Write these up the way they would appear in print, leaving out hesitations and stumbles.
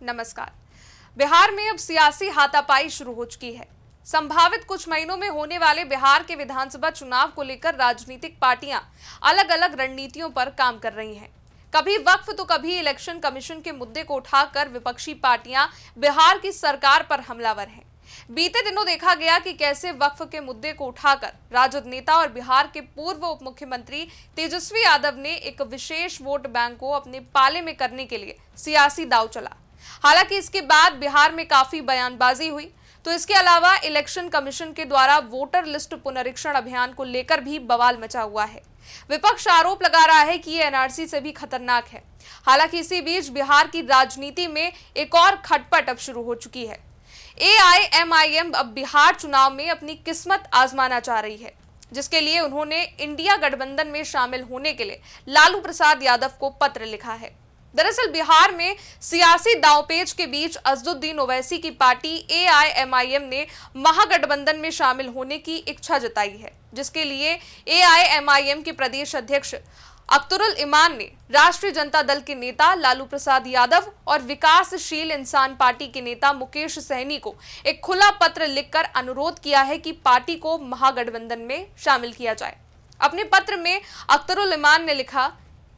नमस्कार। बिहार में अब सियासी हाथापाई शुरू हो चुकी है। संभावित कुछ महीनों में होने वाले बिहार के विधानसभा चुनाव को लेकर राजनीतिक पार्टियां अलग अलग रणनीतियों पर काम कर रही हैं। कभी वक्फ तो कभी इलेक्शन कमीशन के मुद्दे को उठाकर विपक्षी पार्टियां बिहार की सरकार पर हमलावर हैं। बीते दिनों देखा गया कि कैसे वक्फ के मुद्दे को उठाकर राजद नेता और बिहार के पूर्व उप मुख्यमंत्री तेजस्वी यादव ने एक विशेष वोट बैंक को अपने पाले में करने के लिए सियासी दांव चला। हालांकि इसके बाद बिहार में काफी बयानबाजी हुई, तो इसके अलावा इलेक्शन कमीशन के द्वारा वोटर लिस्ट पुनरीक्षण अभियान को लेकर भी बवाल मचा हुआ है। विपक्ष आरोप लगा रहा है कि ये एनआरसी से भी खतरनाक है। हालांकि इसी बीच बिहार की राजनीति में एक और खटपट अब शुरू हो चुकी है। एआईएमआईएम अब बिहार चुनाव में अपनी किस्मत आजमाना चाह रही है, जिसके लिए उन्होंने इंडिया गठबंधन में शामिल होने के लिए लालू प्रसाद यादव को पत्र लिखा है। दरअसल बिहार में सियासी दांवपेच के बीच असदुद्दीन ओवैसी की पार्टी एआईएमआईएम ने महागठबंधन में शामिल होने की इच्छा जताई है, जिसके लिए एआईएमआईएम के प्रदेश अध्यक्ष अख्तरुल इमान ने राष्ट्रीय जनता दल के नेता लालू प्रसाद यादव और विकासशील इंसान पार्टी के नेता मुकेश सहनी को एक खुला पत्र लिखकर अनुरोध किया है कि पार्टी को महागठबंधन में शामिल किया जाए। अपने पत्र में अख्तरुल इमान ने लिखा,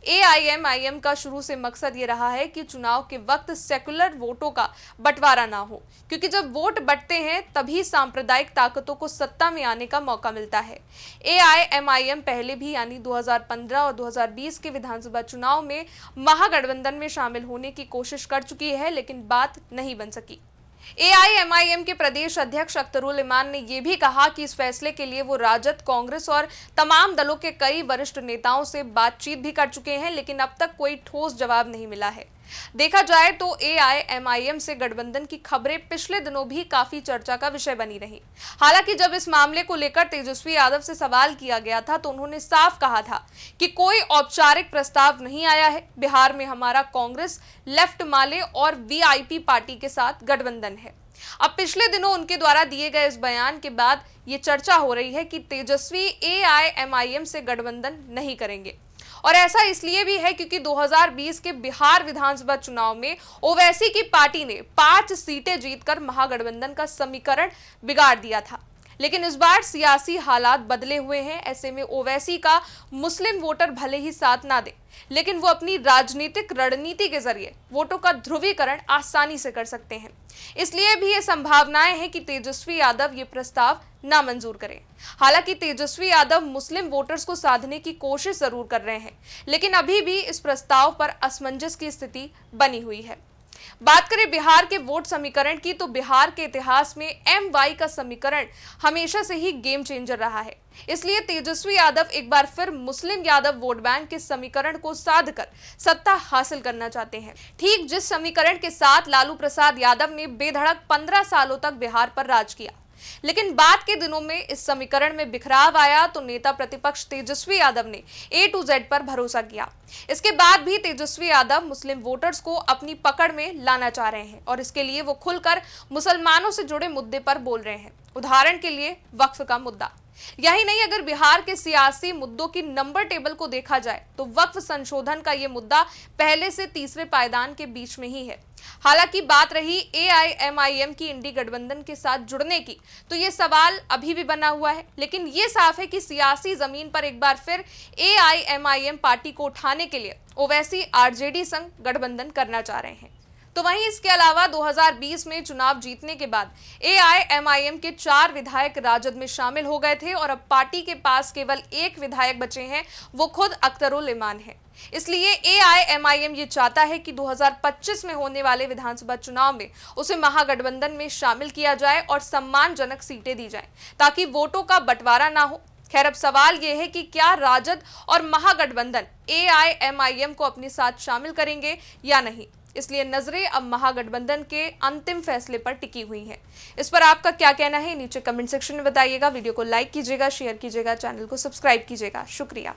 एआईएमआईएम का शुरू से मकसद ये रहा है कि चुनाव के वक्त सेकुलर वोटों का बंटवारा ना हो, क्योंकि जब वोट बंटते हैं तभी सांप्रदायिक ताकतों को सत्ता में आने का मौका मिलता है। एआईएमआईएम पहले भी यानी 2015 और 2020 के विधानसभा चुनाव में महागठबंधन में शामिल होने की कोशिश कर चुकी है, लेकिन बात नहीं बन सकी। एआईएमआईएम के प्रदेश अध्यक्ष अख्तरुल इमान ने यह भी कहा कि इस फैसले के लिए वो राजद, कांग्रेस और तमाम दलों के कई वरिष्ठ नेताओं से बातचीत भी कर चुके हैं, लेकिन अब तक कोई ठोस जवाब नहीं मिला है। देखा जाए तो एआईएमआईएम से गठबंधन की खबरें पिछले दिनों भी काफी चर्चा का विषय बनी रही। हालांकि जब इस मामले को लेकर तेजस्वी यादव से सवाल किया गया था तो उन्होंने साफ कहा था कि कोई औपचारिक प्रस्ताव नहीं आया है। बिहार में हमारा कांग्रेस, लेफ्ट माले और वीआईपी पार्टी के साथ गठबंधन है। अब पिछले दिनों उनके द्वारा दिए गए इस बयान के बाद ये चर्चा हो रही है कि तेजस्वी एआईएमआईएम से गठबंधन नहीं करेंगे, और ऐसा इसलिए भी है क्योंकि 2020 के बिहार विधानसभा चुनाव में ओवैसी की पार्टी ने 5 सीटें जीतकर महागठबंधन का समीकरण बिगाड़ दिया था। लेकिन इस बार सियासी हालात बदले हुए हैं। ऐसे में ओवैसी का मुस्लिम वोटर भले ही साथ ना दे, लेकिन वो अपनी राजनीतिक रणनीति के जरिए वोटों का ध्रुवीकरण आसानी से कर सकते हैं। इसलिए भी ये संभावनाएं हैं कि तेजस्वी यादव ये प्रस्ताव नामंजूर करें। हालांकि तेजस्वी यादव मुस्लिम वोटर्स को साधने की कोशिश जरूर कर रहे हैं, लेकिन अभी भी इस प्रस्ताव पर असमंजस की स्थिति बनी हुई है। बात करें बिहार के वोट समीकरण की, तो बिहार के इतिहास में एमवाई का समीकरण हमेशा से ही गेम चेंजर रहा है। इसलिए तेजस्वी यादव एक बार फिर मुस्लिम यादव वोट बैंक के समीकरण को साध कर सत्ता हासिल करना चाहते हैं, ठीक जिस समीकरण के साथ लालू प्रसाद यादव ने बेधड़क 15 सालों तक बिहार पर राज किया। लेकिन बाद के दिनों में इस समीकरण में बिखराव आया तो नेता प्रतिपक्ष तेजस्वी यादव ने A to Z पर भरोसा किया। इसके बाद भी तेजस्वी यादव मुस्लिम वोटर्स को अपनी पकड़ में लाना चाह रहे हैं, और इसके लिए वो खुलकर मुसलमानों से जुड़े मुद्दे पर बोल रहे हैं। उदाहरण के लिए वक्फ का मुद्दा। यही नहीं, अगर बिहार के सियासी मुद्दों की नंबर टेबल को देखा जाए तो वक्फ संशोधन का ये मुद्दा पहले से तीसरे पायदान के बीच में ही है। हालांकि बात रही एआईएमआईएम की इंडी गठबंधन के साथ जुड़ने की, तो ये सवाल अभी भी बना हुआ है। लेकिन ये साफ है कि सियासी जमीन पर एक बार फिर एआईएमआईएम पार्टी को उठाने के लिए ओवैसी आरजेडी संग गठबंधन करना चाह रहे हैं। तो वहीं इसके अलावा 2020 में चुनाव जीतने के बाद एआईएमआईएम के 4 विधायक राजद में शामिल हो गए थे, और अब पार्टी के पास केवल 1 विधायक बचे हैं, वो खुद अख्तरुल इमान है। इसलिए एआईएमआईएम ये चाहता है कि 2025 में होने वाले विधानसभा चुनाव में उसे महागठबंधन में शामिल किया जाए और सम्मानजनक सीटें दी जाएं, ताकि वोटों का बंटवारा ना हो। खैर, अब सवाल यह है कि क्या राजद और महागठबंधन एआईएमआईएम को अपने साथ शामिल करेंगे या नहीं। इसलिए नजरें अब महागठबंधन के अंतिम फैसले पर टिकी हुई हैं। इस पर आपका क्या कहना है, नीचे कमेंट सेक्शन में बताइएगा। वीडियो को लाइक कीजिएगा, शेयर कीजिएगा, चैनल को सब्सक्राइब कीजिएगा। शुक्रिया।